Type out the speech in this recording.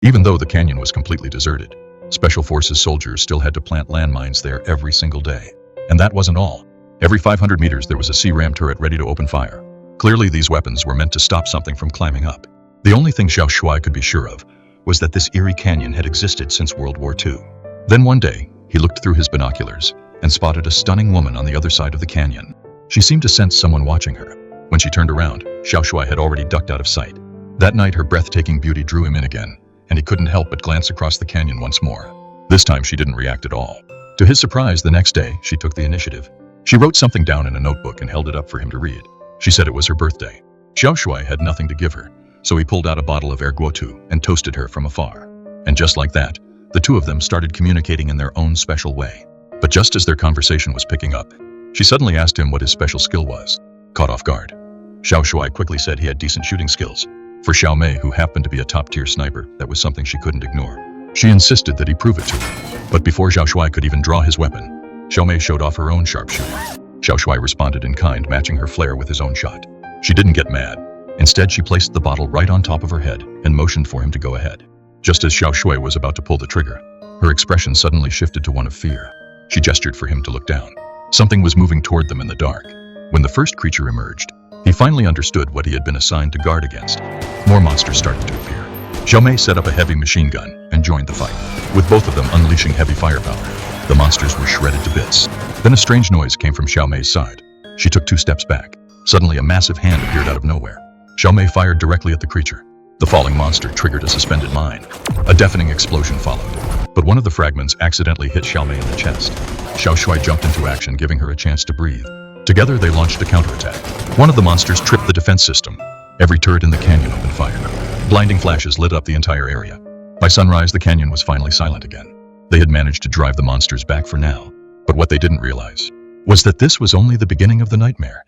Even though the canyon was completely deserted, Special Forces soldiers still had to plant landmines there every single day. And that wasn't all. Every 500 meters there was a C-ram turret ready to open fire. Clearly these weapons were meant to stop something from climbing up. The only thing Xiao Shuai could be sure of was that this eerie canyon had existed since World War II. Then one day, he looked through his binoculars and spotted a stunning woman on the other side of the canyon. She seemed to sense someone watching her. When she turned around, Xiao Shuai had already ducked out of sight. That night her breathtaking beauty drew him in again, and he couldn't help but glance across the canyon once more. This time she didn't react at all. To his surprise, the next day, she took the initiative. She wrote something down in a notebook and held it up for him to read. She said it was her birthday. Xiao Shuai had nothing to give her, so he pulled out a bottle of erguotu and toasted her from afar. And just like that, the two of them started communicating in their own special way. But just as their conversation was picking up, she suddenly asked him what his special skill was. Caught off guard, Xiao Shuai quickly said he had decent shooting skills. For Xiao Mei, who happened to be a top-tier sniper, that was something she couldn't ignore. She insisted that he prove it to her. But before Xiao Shuai could even draw his weapon, Xiao Mei showed off her own sharpshooting. Xiao Shuai responded in kind, matching her flair with his own shot. She didn't get mad. Instead, she placed the bottle right on top of her head and motioned for him to go ahead. Just as Xiao Shuai was about to pull the trigger, her expression suddenly shifted to one of fear. She gestured for him to look down. Something was moving toward them in the dark. When the first creature emerged, he finally understood what he had been assigned to guard against. More monsters started to appear. Xiao Mei set up a heavy machine gun and joined the fight, with both of them unleashing heavy firepower. The monsters were shredded to bits. Then a strange noise came from Xiao Mei's side. She took 2 steps back. Suddenly a massive hand appeared out of nowhere. Xiao Mei fired directly at the creature. The falling monster triggered a suspended mine. A deafening explosion followed, but one of the fragments accidentally hit Xiao Mei in the chest. Xiao Shuai jumped into action, giving her a chance to breathe. Together they launched a counterattack. One of the monsters tripped the defense system. Every turret in the canyon opened fire. Blinding flashes lit up the entire area. By sunrise, the canyon was finally silent again. They had managed to drive the monsters back for now, but what they didn't realize was that this was only the beginning of the nightmare.